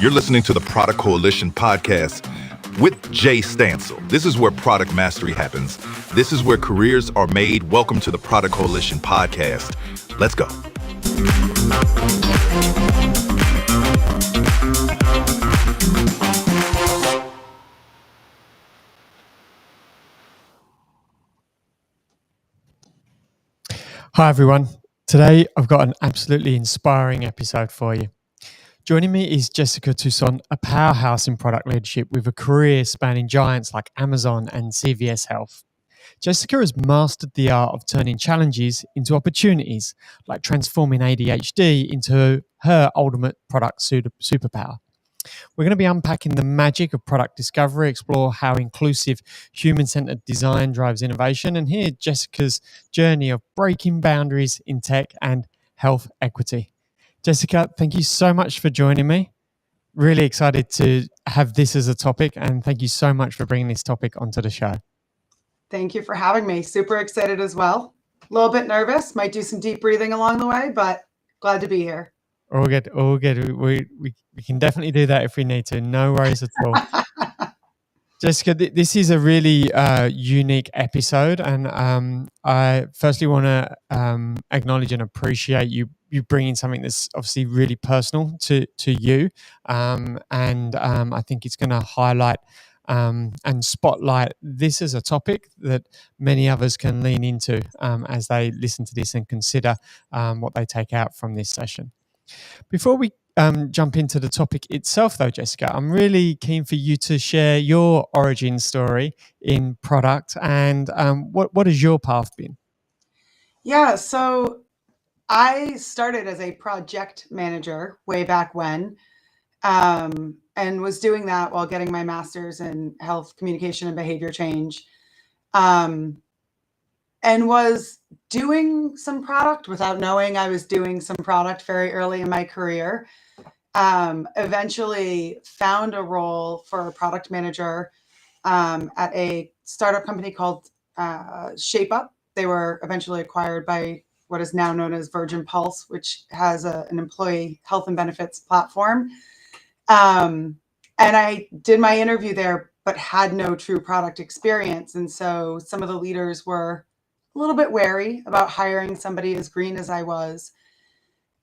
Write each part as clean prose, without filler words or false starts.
You're listening to the Product Coalition podcast with Jay Stansel. This is where product mastery happens. This is where careers are made. Welcome to the Product Coalition podcast. Let's go. Hi, everyone. Today, I've got an absolutely inspiring episode for you. Joining me is Jessica Toussaint, a powerhouse in product leadership with a career spanning giants like Amazon and CVS Health. Jessica has mastered the art of turning challenges into opportunities, like transforming ADHD into her ultimate product superpower. We're going to be unpacking the magic of product discovery, explore how inclusive, human-centered design drives innovation, and hear Jessica's journey of breaking boundaries in tech and health equity. Jessica, thank you so much for joining me. Really excited to have this as a topic, and thank you so much for bringing this topic onto the show. Thank you for having me. Super excited as well. A little bit nervous. Might do some deep breathing along the way, but glad to be here. All good. We can definitely do that if we need to. No worries at all. Jessica, this is a really unique episode, and I firstly want to acknowledge and appreciate you bringing something that's obviously really personal to you, and I think it's going to highlight and spotlight this as a topic that many others can lean into as they listen to this and consider what they take out from this session. Before we jump into the topic itself, though, Jessica, I'm really keen for you to share your origin story in product and what has your path been? Yeah, so I started as a project manager way back when, and was doing that while getting my master's in health communication and behavior change, and was doing some product without knowing I was doing some product very early in my career. Eventually found a role for a product manager at a startup company called Shape Up. They were eventually acquired by what is now known as Virgin Pulse, which has an employee health and benefits platform. And I did my interview there, but had no true product experience. And so some of the leaders were a little bit wary about hiring somebody as green as I was.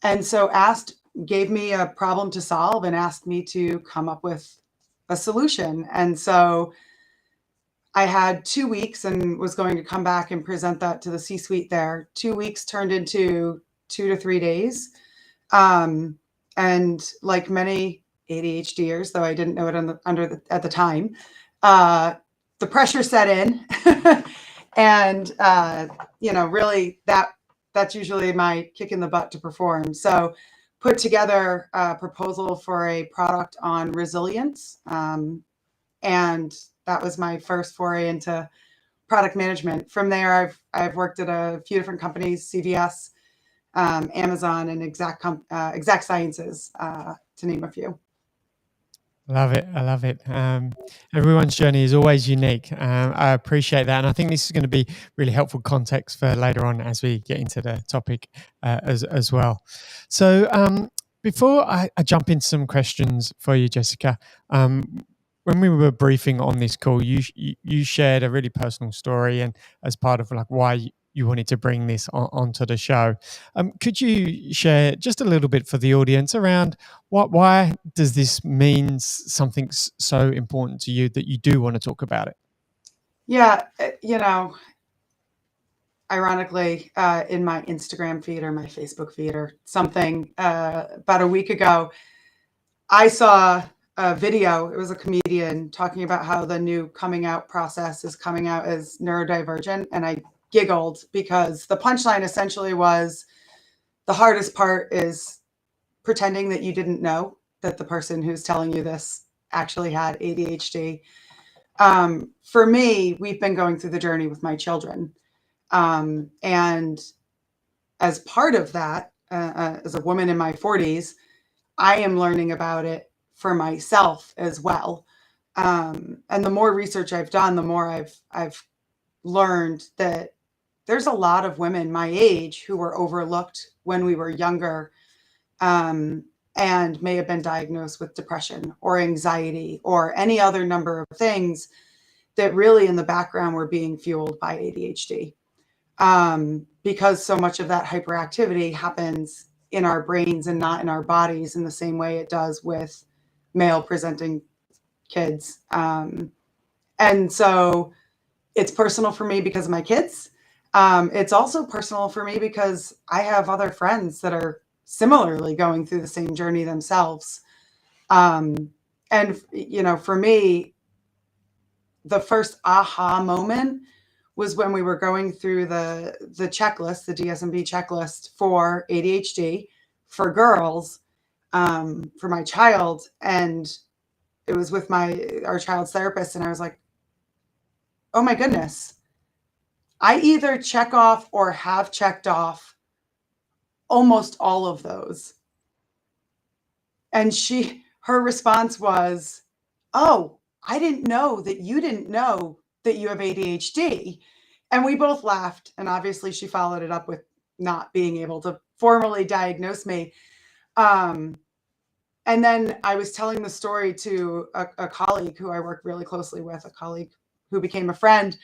And so gave me a problem to solve and asked me to come up with a solution. And so I had 2 weeks and was going to come back and present that to the C-suite there. 2 weeks turned into 2 to 3 days. And like many ADHDers, though I didn't know it at the time, the pressure set in. And, really that's usually my kick in the butt to perform. So put together a proposal for a product on resilience. And that was my first foray into product management. From there, I've worked at a few different companies, CVS, Amazon, and Exact Sciences, to name a few. Love it. I love it. Everyone's journey is always unique. I appreciate that. And I think this is going to be really helpful context for later on as we get into the topic as well. So before I jump into some questions for you, Jessica, when we were briefing on this call, you shared a really personal story and as part of like why you wanted to bring this onto the show. Could you share just a little bit for the audience around why does this mean something so important to you that you do want to talk about it? Yeah, ironically, in my Instagram feed or my Facebook feed or something, about a week ago, I saw a video. It was a comedian talking about how the new coming out process is coming out as neurodivergent. And I giggled because the punchline essentially was the hardest part is pretending that you didn't know that the person who's telling you this actually had ADHD. For me, we've been going through the journey with my children. And as part of that, as a woman in my 40s, I am learning about it for myself as well. And the more research I've done, the more I've learned that there's a lot of women my age who were overlooked when we were younger, and may have been diagnosed with depression or anxiety or any other number of things that really in the background were being fueled by ADHD. Because so much of that hyperactivity happens in our brains and not in our bodies in the same way it does with male presenting kids. And so it's personal for me because of my kids. It's also personal for me because I have other friends that are similarly going through the same journey themselves. And, you know, for me, the first aha moment was when we were going through the checklist, the DSM-B checklist for ADHD for girls, for my child. And it was with our child's therapist. And I was like, oh my goodness, I either check off or have checked off almost all of those. And her response was, oh, I didn't know that you didn't know that you have ADHD. And we both laughed. And obviously she followed it up with not being able to formally diagnose me. And then I was telling the story to a colleague who I work really closely with, a colleague who became a friend.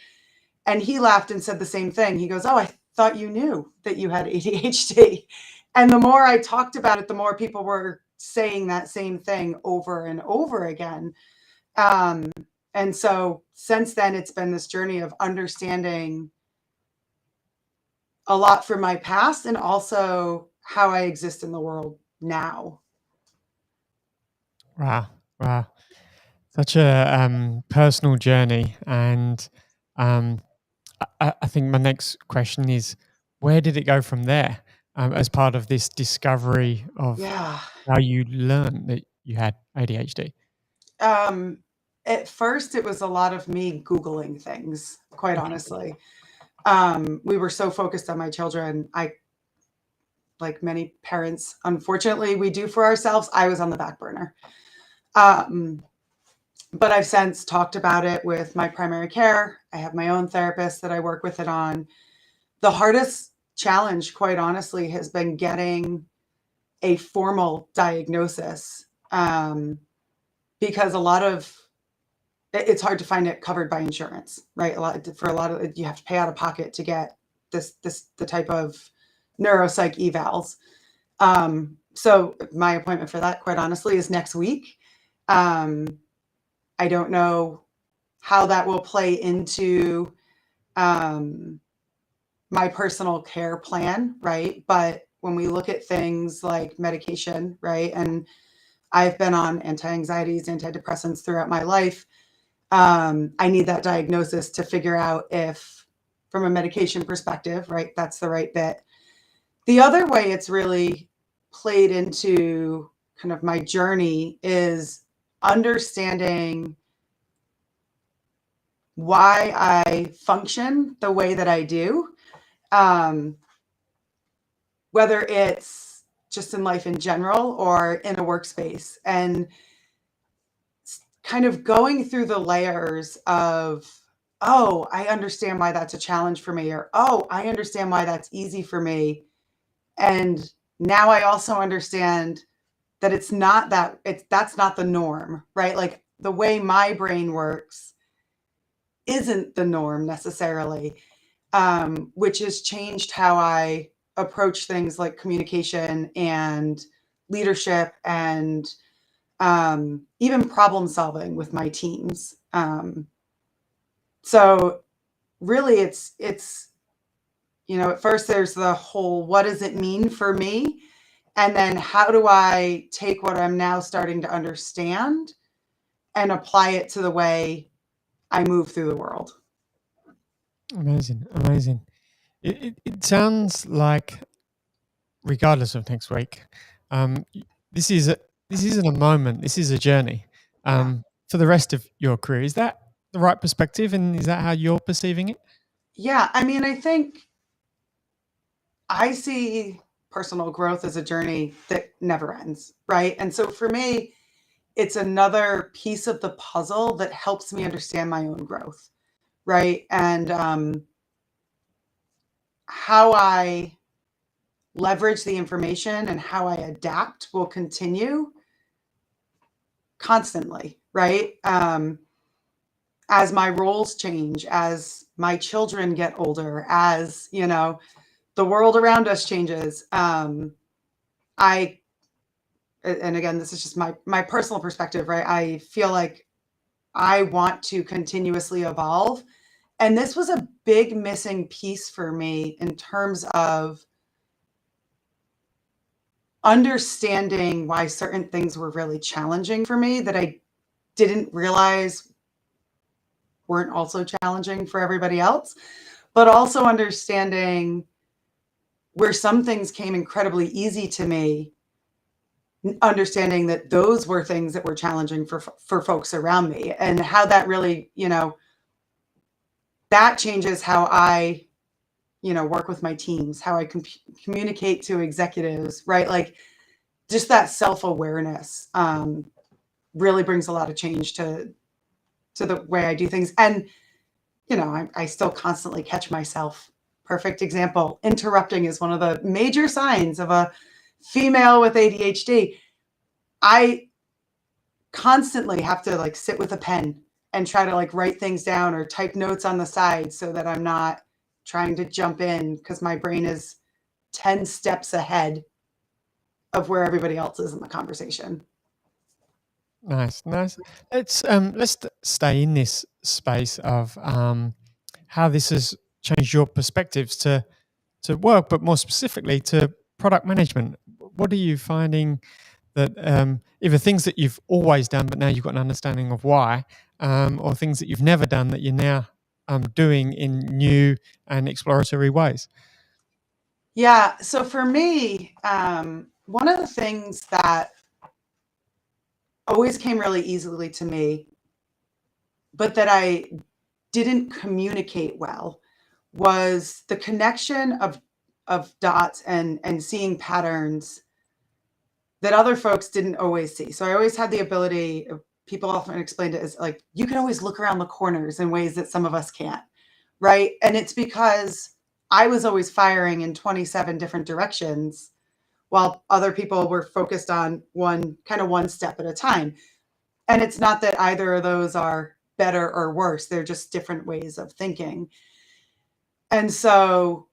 And he laughed and said the same thing. He goes, oh, I thought you knew that you had ADHD. And the more I talked about it, the more people were saying that same thing over and over again. And so since then, it's been this journey of understanding a lot from my past and also how I exist in the world now. Wow. Wow. Such a personal journey. And I think my next question is, where did it go from there, as part of this discovery of Yeah. how you learned that you had ADHD? At first, it was a lot of me Googling things, quite honestly. We were so focused on my children. Like many parents, unfortunately, we do for ourselves. I was on the back burner. But I've since talked about it with my primary care. I have my own therapist that I work with it on. The hardest challenge, quite honestly, has been getting a formal diagnosis, because it's hard to find it covered by insurance, right? You have to pay out of pocket to get the type of neuropsych evals. So my appointment for that, quite honestly, is next week. I don't know how that will play into my personal care plan, right? But when we look at things like medication, right? And I've been on anti-anxieties, antidepressants throughout my life. I need that diagnosis to figure out if, from a medication perspective, right, that's the right bit. The other way it's really played into kind of my journey is understanding why I function the way that I do, whether it's just in life in general or in a workspace, and kind of going through the layers of, oh, I understand why that's a challenge for me, or, oh, I understand why that's easy for me. And now I also understand that that's not the norm, right? Like the way my brain works isn't the norm necessarily, which has changed how I approach things like communication and leadership and even problem solving with my teams. So really it's, at first there's the whole, what does it mean for me? And then how do I take what I'm now starting to understand and apply it to the way I move through the world? Amazing. Amazing. It sounds like, regardless of next week, this isn't a moment. This is a journey, Yeah. for the rest of your career. Is that the right perspective, and is that how you're perceiving it? Yeah. I mean, I think I see personal growth as a journey that never ends, right? And so for me, it's another piece of the puzzle that helps me understand my own growth, right? And how I leverage the information and how I adapt will continue constantly, right? As my roles change, as my children get older, as, the world around us changes. I, and again, this is just my personal perspective, right? I feel like I want to continuously evolve. And this was a big missing piece for me in terms of understanding why certain things were really challenging for me that I didn't realize weren't also challenging for everybody else, but also understanding where some things came incredibly easy to me, understanding that those were things that were challenging for folks around me, and how that really, that changes how I, work with my teams, how I communicate to executives, right? Like just that self-awareness really brings a lot of change to the way I do things. And, I still constantly catch myself. Perfect example. Interrupting is one of the major signs of a female with ADHD. I constantly have to like sit with a pen and try to like write things down or type notes on the side so that I'm not trying to jump in because my brain is 10 steps ahead of where everybody else is in the conversation. Nice, nice. Let's stay in this space of how this has changed your perspectives to work, but more specifically to product management. What are you finding that either things that you've always done, but now you've got an understanding of why, or things that you've never done that you're now doing in new and exploratory ways? Yeah. So for me, one of the things that always came really easily to me, but that I didn't communicate well, was the connection of dots and seeing patterns that other folks didn't always see. So I always had the ability, people often explained it as like, you can always look around the corners in ways that some of us can't, right? And it's because I was always firing in 27 different directions while other people were focused on one step at a time. And it's not that either of those are better or worse. They're just different ways of thinking. And so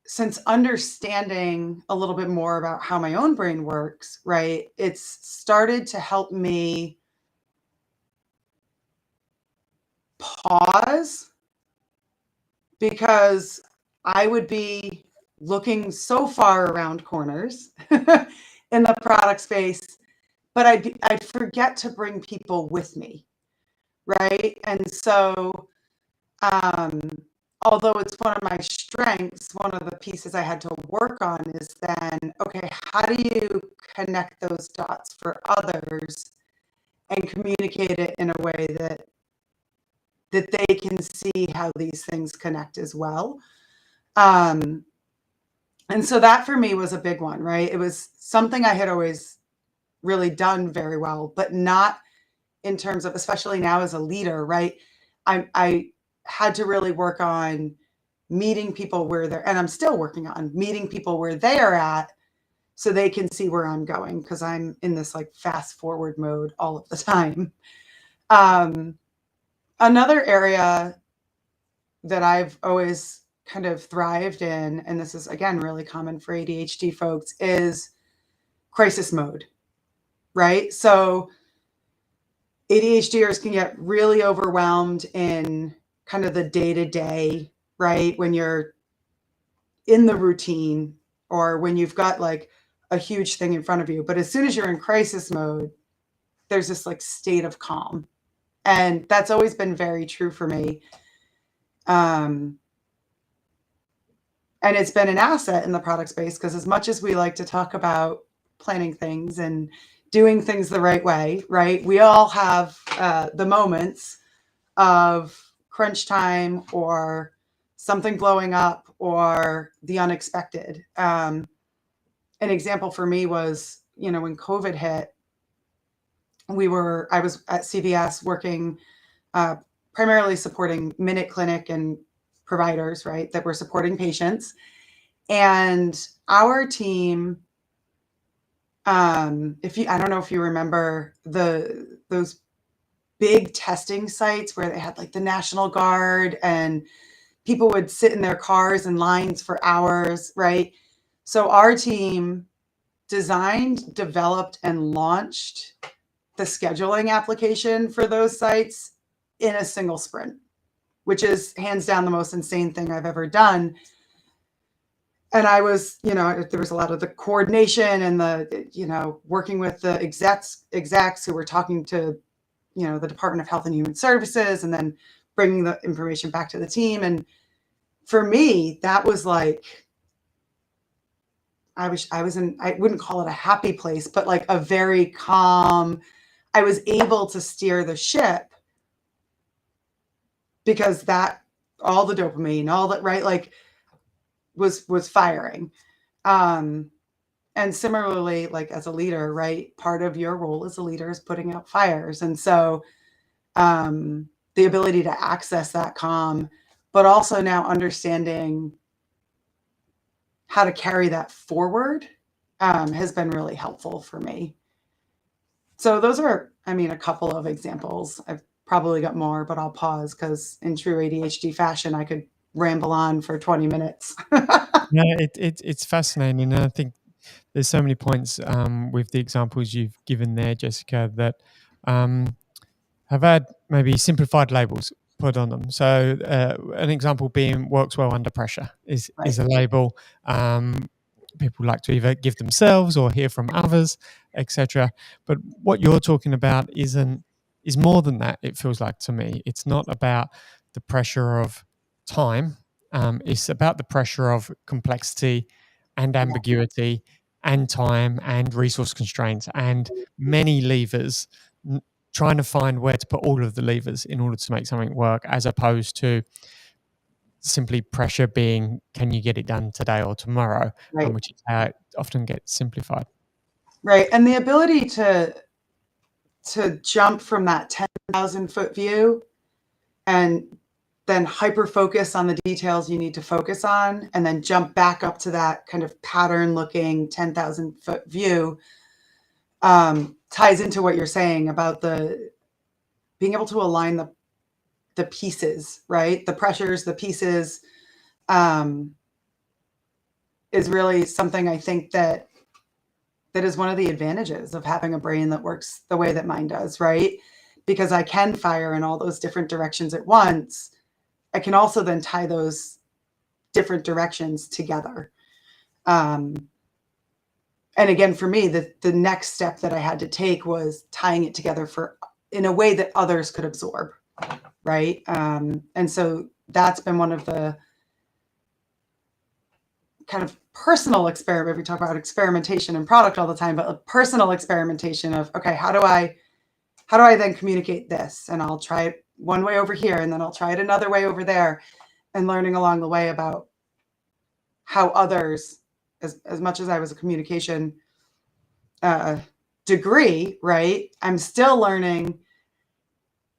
since understanding a little bit more about how my own brain works, right, it's started to help me pause, because I would be looking so far around corners in the product space, but I'd forget to bring people with me, right? And so although it's one of my strengths, one of the pieces I had to work on is then, okay, how do you connect those dots for others and communicate it in a way that they can see how these things connect as well. And so that for me was a big one, right? It was something I had always really done very well, but not in terms of, especially now as a leader, right? I had to really work on meeting people where they're, and I'm still working on meeting people where they are at so they can see where I'm going, because I'm in this like fast forward mode all of the time. Another area that I've always kind of thrived in, and this is again really common for ADHD folks, is crisis mode, right? So ADHDers can get really overwhelmed in kind of the day-to-day, right? When you're in the routine or when you've got like a huge thing in front of you. But as soon as you're in crisis mode, there's this like state of calm. And that's always been very true for me. And it's been an asset in the product space, because as much as we like to talk about planning things and doing things the right way, right? We all have the moments of crunch time or something blowing up or the unexpected. An example for me was, when COVID hit, I was at CVS working, primarily supporting Minute Clinic and providers, right, that were supporting patients. And our team, I don't know if you remember those big testing sites where they had like the National Guard and people would sit in their cars in lines for hours, right? So our team designed, developed, and launched the scheduling application for those sites in a single sprint, which is hands down the most insane thing I've ever done. And I was, there was a lot of the coordination and the, working with the execs who were talking to, the Department of Health and Human Services, and then bringing the information back to the team. And for me, that was like, I wouldn't call it a happy place, but like a very calm, I was able to steer the ship because all the dopamine, all that, right, like was firing. And similarly, like as a leader, right, part of your role as a leader is putting out fires. And so the ability to access that calm, but also now understanding how to carry that forward has been really helpful for me. So those are, a couple of examples. I've probably got more, but I'll pause because in true ADHD fashion, I could ramble on for 20 minutes. Yeah, it's fascinating. And I think there's so many points with the examples you've given there, Jessica, that have had maybe simplified labels put on them. So an example being works well under pressure is a label. People like to either give themselves or hear from others, etc. But what you're talking about is more than that. It feels like to me, it's not about the pressure of time. It's about the pressure of complexity and ambiguity and time and resource constraints and many levers, trying to find where to put all of the levers in order to make something work, as opposed to simply pressure being, can you get it done today or tomorrow, Right. which is how it often gets simplified. Right. And the ability to jump from that 10,000 foot view and then hyper focus on the details you need to focus on, and then jump back up to that kind of pattern looking 10,000 foot view ties into what you're saying about being able to align the pieces, right? The pressures, the pieces is really something I think that is one of the advantages of having a brain that works the way that mine does, right? Because I can fire in all those different directions at once. I can also then tie those different directions together. And again, for me, the next step that I had to take was tying it together in a way that others could absorb, right? And so that's been one of the kind of personal experiment. We talk about experimentation and product all the time, but a personal experimentation of, okay, how do I then communicate this? And I'll try it one way over here, and then I'll try it another way over there, and learning along the way about how others, as much as I was a communication degree, right, I'm still learning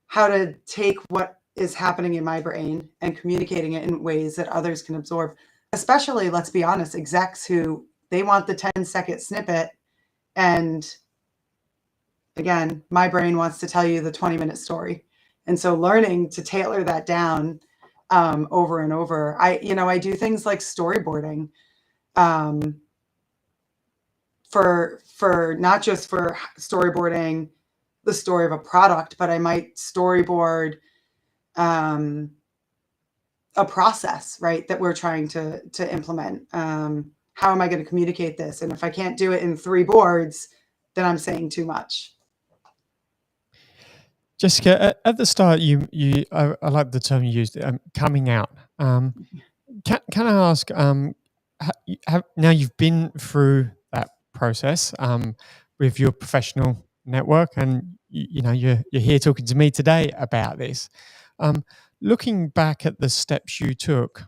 how to take what is happening in my brain and communicating it in ways that others can absorb. Especially, let's be honest, execs who they want the 10-second snippet. And again, my brain wants to tell you the 20-minute story. And so learning to tailor that down over and over. I do things like storyboarding for not just for storyboarding the story of a product, but I might storyboard a process, right, that we're trying to implement. How am I going to communicate this? And if I can't do it in 3 boards, then I'm saying too much. Jessica, at the start, I like the term you used, coming out. Can I ask, now you've been through that process with your professional network, and you're here talking to me today about this. Looking back at the steps you took,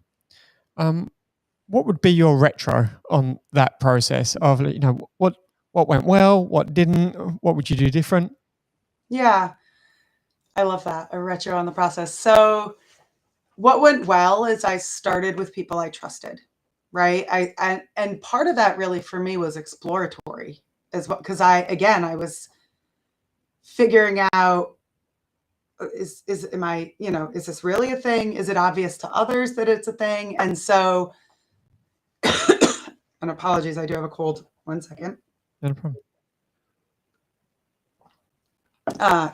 what would be your retro on that process of, what went well, what didn't, what would you do different? Yeah, I love that, a retro on the process. So what went well is I started with people I trusted, right? And part of that really for me was exploratory as well, because I was figuring out, is this really a thing? Is it obvious to others that it's a thing? And so, and apologies, I do have a cold. 1 second. No problem.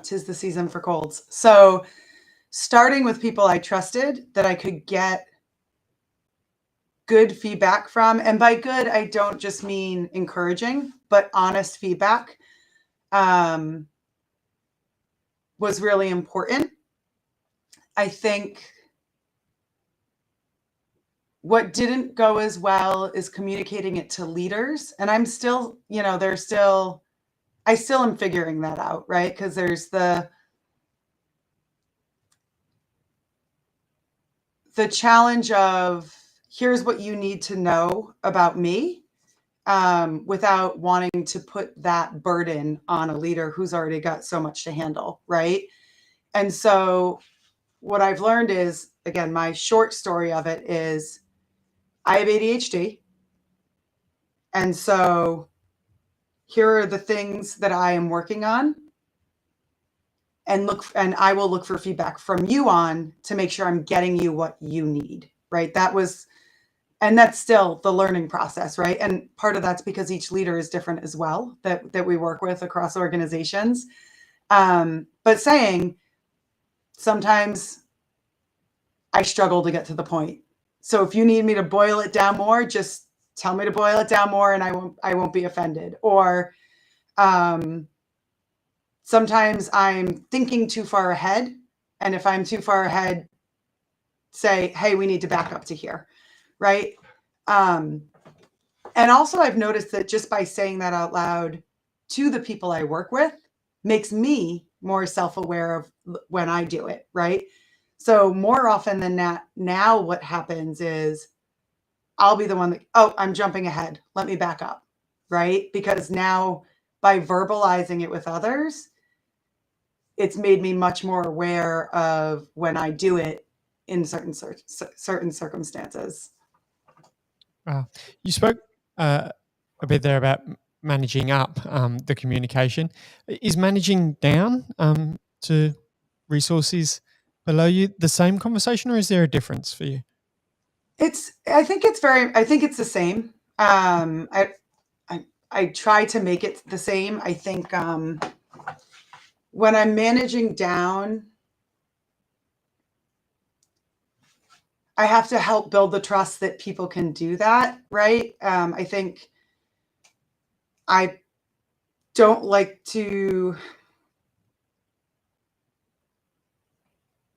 'Tis the season for colds. So starting with people I trusted that I could get good feedback from, and by good, I don't just mean encouraging, but honest feedback, was really important. I think what didn't go as well is communicating it to leaders. And I'm still, I still am figuring that out, right? Because there's the challenge of here's what you need to know about me, without wanting to put that burden on a leader who's already got so much to handle, right? And so what I've learned is, again, my short story of it is I have ADHD. And so here are the things that I am working on, and I will look for feedback from you on to make sure I'm getting you what you need, right? And that's still the learning process, right? And part of that's because each leader is different as well, that we work with across organizations. But saying sometimes I struggle to get to the point. So if you need me to boil it down more, just tell me to boil it down more, and I won't be offended. Or sometimes I'm thinking too far ahead, and if I'm too far ahead, say, hey, we need to back up to here, right? And also I've noticed that just by saying that out loud to the people I work with makes me more self-aware of when I do it, right? So more often than not, now what happens is I'll be the one that, oh, I'm jumping ahead. Let me back up, right? Because now by verbalizing it with others, it's made me much more aware of when I do it in certain circumstances. You spoke a bit there about managing up the communication. Is managing down to resources below you the same conversation, or is there a difference for you? I think it's the same. I try to make it the same. I think when I'm managing down, I have to help build the trust that people can do that, right? I think I don't like to,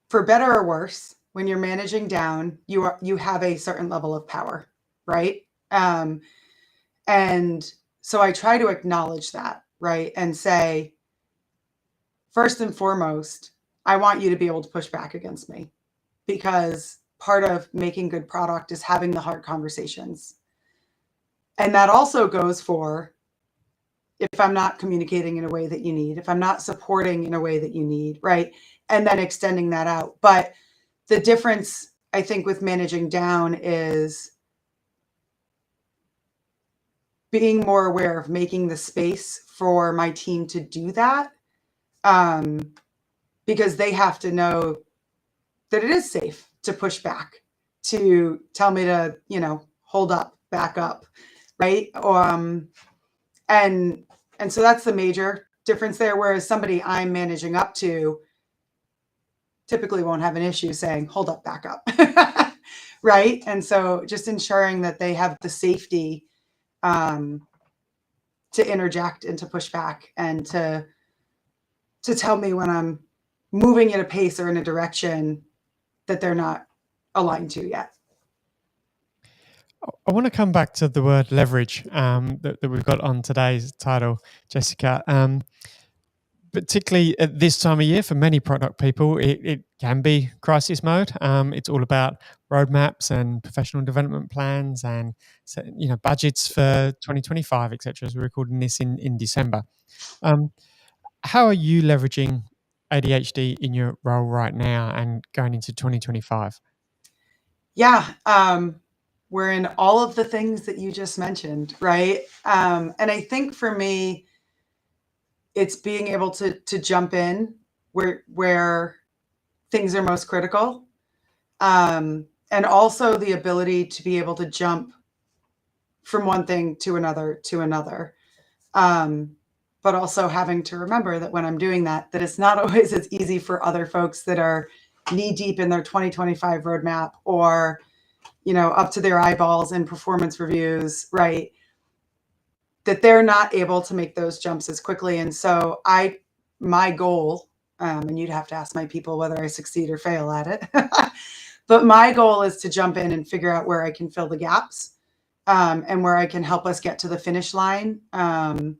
for better or worse, when you're managing down, you have a certain level of power, right? And so I try to acknowledge that, right? And say, first and foremost, I want you to be able to push back against me, because part of making good product is having the hard conversations. And that also goes for if I'm not communicating in a way that you need, if I'm not supporting in a way that you need, right? And then extending that out. But the difference, I think, with managing down is being more aware of making the space for my team to do that, because they have to know that it is safe to push back, to tell me to, hold up, back up, right? And so that's the major difference there. Whereas somebody I'm managing up to typically won't have an issue saying, hold up, back up, right? And so just ensuring that they have the safety to interject and to push back and to tell me when I'm moving at a pace or in a direction that they're not aligned to yet. I want to come back to the word leverage that we've got on today's title, Jessica. Particularly at this time of year, for many product people, it can be crisis mode. It's all about roadmaps and professional development plans and budgets for 2025, etc. As we're recording this in December. How are you leveraging ADHD in your role right now and going into 2025? Yeah. We're in all of the things that you just mentioned, right? And I think for me, it's being able to jump in where things are most critical, and also the ability to be able to jump from one thing to another. But also having to remember that when I'm doing that, that it's not always as easy for other folks that are knee deep in their 2025 roadmap, or, up to their eyeballs in performance reviews, right? That they're not able to make those jumps as quickly. And so my goal, and you'd have to ask my people whether I succeed or fail at it, but my goal is to jump in and figure out where I can fill the gaps, and where I can help us get to the finish line. And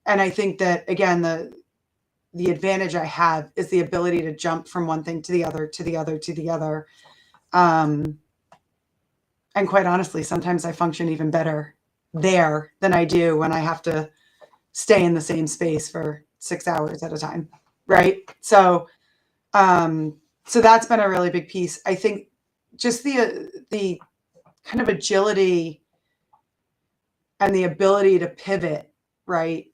I think that, again, the advantage I have is the ability to jump from one thing to the other, to the other, to the other. And quite honestly, sometimes I function even better there than I do when I have to stay in the same space for 6 hours at a time. Right. So that's been a really big piece. I think just the kind of agility and the ability to pivot, right?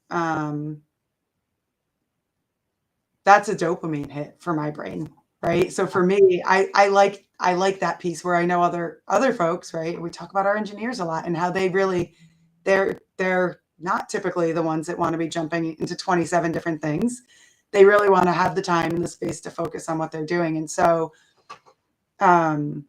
That's a dopamine hit for my brain, right? So for me, I like that piece where I know other folks, right? We talk about our engineers a lot and how they're not typically the ones that want to be jumping into 27 different things. They really want to have the time and the space to focus on what they're doing. And so my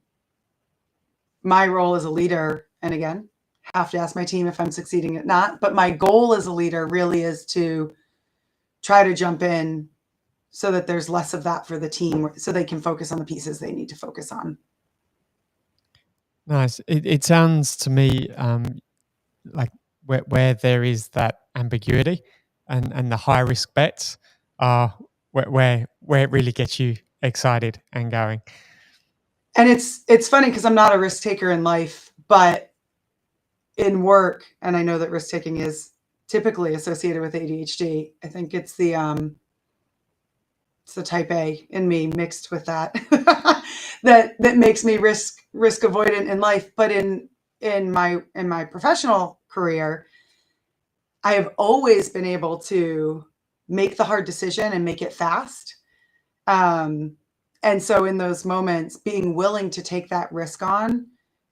role as a leader, and again, have to ask my team if I'm succeeding or not, but my goal as a leader really is to try to jump in so that there's less of that for the team, so they can focus on the pieces they need to focus on. Nice. It sounds to me like where there is that ambiguity and the high risk bets are where it really gets you excited and going. And it's funny because I'm not a risk taker in life, but in work, and I know that risk taking is typically associated with ADHD. I think it's the type A in me mixed with that that makes me risk avoidant in life. But in my professional career, I have always been able to make the hard decision and make it fast. And so in those moments, being willing to take that risk on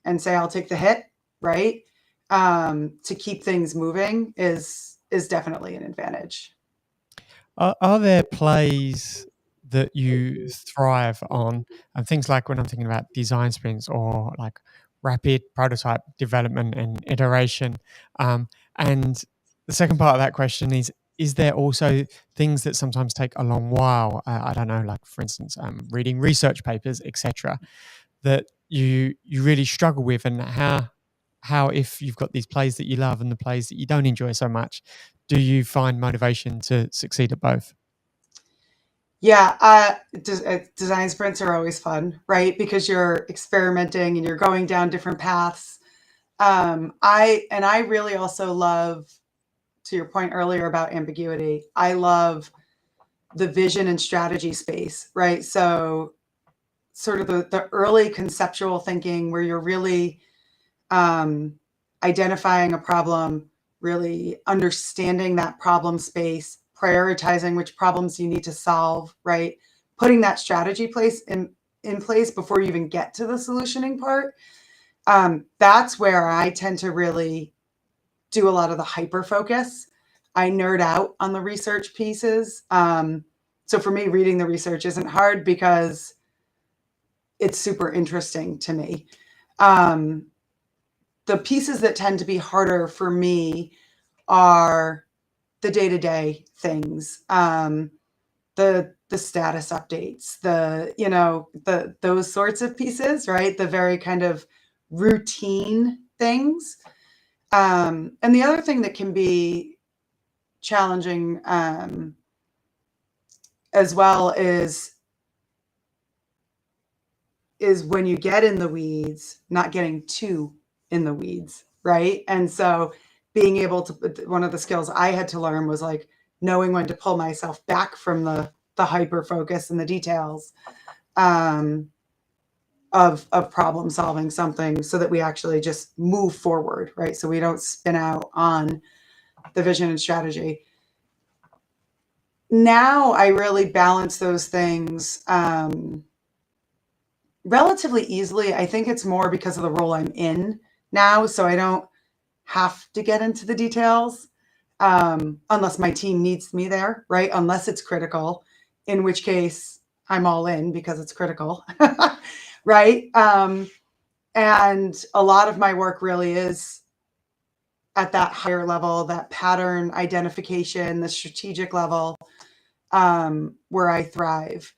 and say, I'll take the hit, right? To keep things moving is definitely an advantage. Are there plays that you thrive on, and things like when I'm thinking about design sprints or like rapid prototype development and iteration? And the second part of that question is there also things that sometimes take a long while? I don't know, like for instance, reading research papers, etc., that you really struggle with, and how if you've got these plays that you love and the plays that you don't enjoy so much, do you find motivation to succeed at both? Yeah, design sprints are always fun, right? Because you're experimenting and you're going down different paths. I really also love, to your point earlier about ambiguity, I love the vision and strategy space, right? So sort of the early conceptual thinking where you're really identifying a problem, really understanding that problem space, prioritizing which problems you need to solve, right? Putting that strategy in place before you even get to the solutioning part. That's where I tend to really do a lot of the hyper focus. I nerd out on the research pieces. So for me, reading the research isn't hard because it's super interesting to me. The pieces that tend to be harder for me are the day-to-day things, the status updates, those sorts of pieces, right? The very kind of routine things. And the other thing that can be challenging as well is when you get in the weeds, not getting too in the weeds, right? And so being able to, one of the skills I had to learn was like knowing when to pull myself back from the hyper focus and the details. of problem solving something so that we actually just move forward, right? So we don't spin out on the vision and strategy. Now I really balance those things relatively easily. I think it's more because of the role I'm in now, so I don't have to get into the details unless my team needs me there, right? Unless it's critical, in which case I'm all in because it's critical, right? And a lot of my work really is at that higher level, that pattern identification, the strategic level, where I thrive.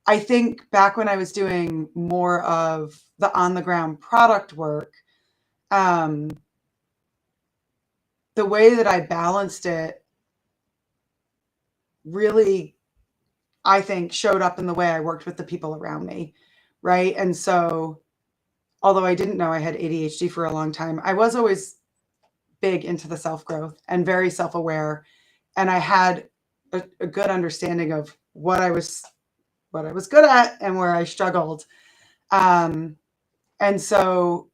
I think back when I was doing more of the on the ground product work, the way that I balanced it really, I think, showed up in the way I worked with the people around me, right? And so, although I didn't know I had ADHD for a long time, I was always big into the self growth and very self aware, and I had a good understanding of what I was good at and where I struggled. And so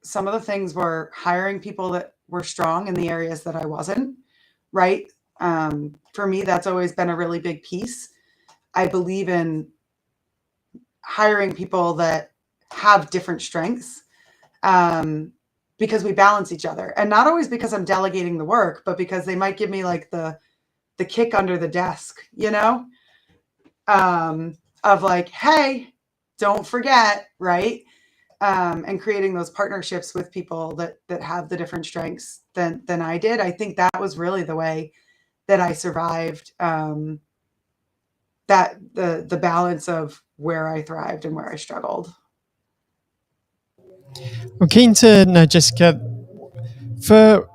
some of the things were hiring people that were strong in the areas that I wasn't, right? For me, that's always been a really big piece. I believe in hiring people that have different strengths because we balance each other. And not always because I'm delegating the work, but because they might give me like the kick under the desk, of like, hey, don't forget, right? And creating those partnerships with people that have the different strengths than I did. I think that was really the way that I survived. That the balance of where I thrived and where I struggled. I'm keen to know, Jessica, for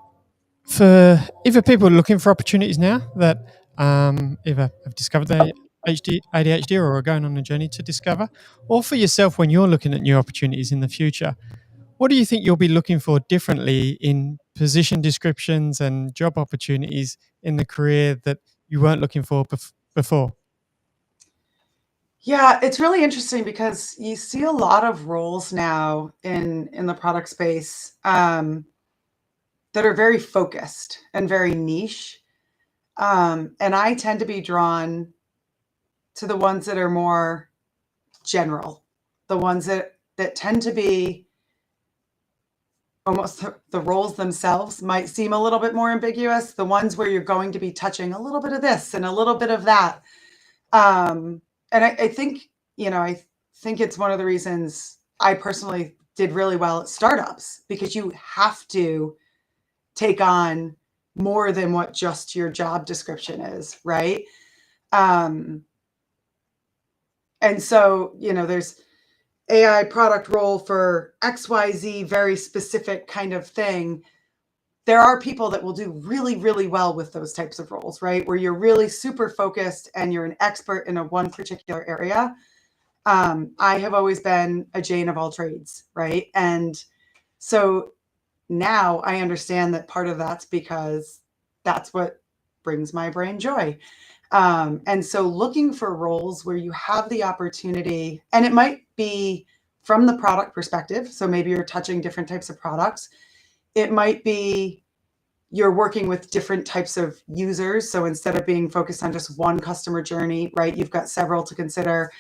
either people looking for opportunities now that either have discovered their ADHD or are going on a journey to discover, or for yourself when you're looking at new opportunities in the future, what do you think you'll be looking for differently in position descriptions and job opportunities in the career that you weren't looking for before? Yeah, it's really interesting because you see a lot of roles now in the product space that are very focused and very niche. And I tend to be drawn to the ones that are more general, the ones that tend to be almost the roles themselves might seem a little bit more ambiguous, the ones where you're going to be touching a little bit of this and a little bit of that. And I think, I think it's one of the reasons I personally did really well at startups, because you have to take on more than what just your job description is, right? And so, there's AI product role for XYZ, very specific kind of thing. There are people that will do really, really well with those types of roles, right? Where you're really super focused and you're an expert in one particular area. I have always been a Jane of all trades, right? And so now I understand that part of that's because that's what brings my brain joy. And so looking for roles where you have the opportunity, and it might be from the product perspective. So maybe you're touching different types of products. It might be you're working with different types of users. So instead of being focused on just one customer journey, right, you've got several to consider.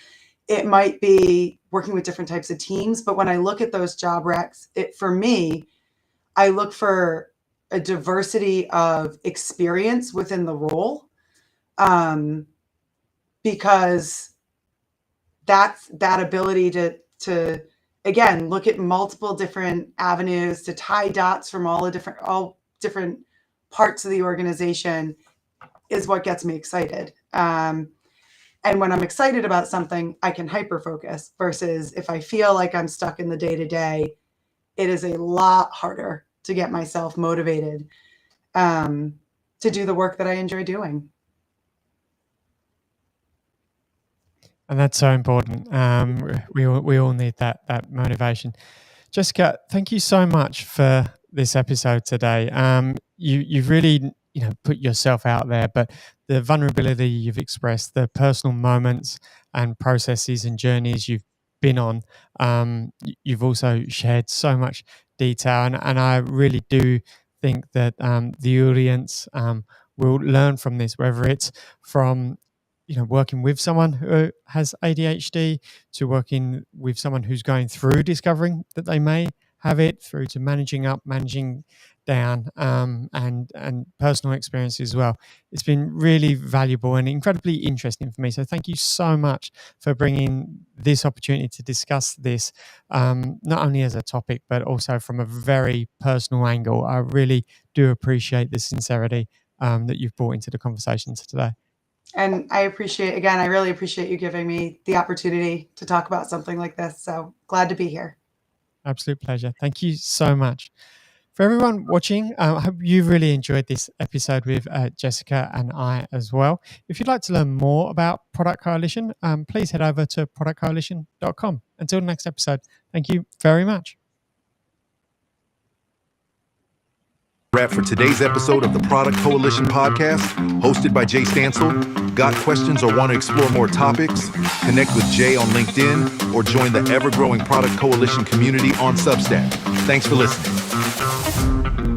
It might be working with different types of teams. But when I look at those job recs, for me, I look for a diversity of experience within the role, because that's that ability to again look at multiple different avenues, to tie dots from all different parts of the organization is what gets me excited. And when I'm excited about something, I can hyper focus, versus if I feel like I'm stuck in the day to day, it is a lot harder to get myself motivated to do the work that I enjoy doing. And that's so important. We all need that motivation. Jessica, thank you so much for this episode today. You've really put yourself out there, but the vulnerability you've expressed, the personal moments and processes and journeys you've been on. You've also shared so much detail, and I really do think that the audience will learn from this, whether it's from working with someone who has ADHD to working with someone who's going through discovering that they may have it, through to managing up, managing down, and personal experience as well. It's been really valuable and incredibly interesting for me. So thank you so much for bringing this opportunity to discuss this, not only as a topic, but also from a very personal angle. I really do appreciate the sincerity that you've brought into the conversations today. And I really appreciate you giving me the opportunity to talk about something like this. So glad to be here. Absolute pleasure. Thank you so much. For everyone watching, I hope you've really enjoyed this episode with Jessica and I as well. If you'd like to learn more about Product Coalition, please head over to productcoalition.com. Until the next episode, thank you very much. Wrap for today's episode of the Product Coalition podcast, hosted by Jay Stansel. Got questions or want to explore more topics? Connect with Jay on LinkedIn or join the ever-growing Product Coalition community on Substack. Thanks for listening.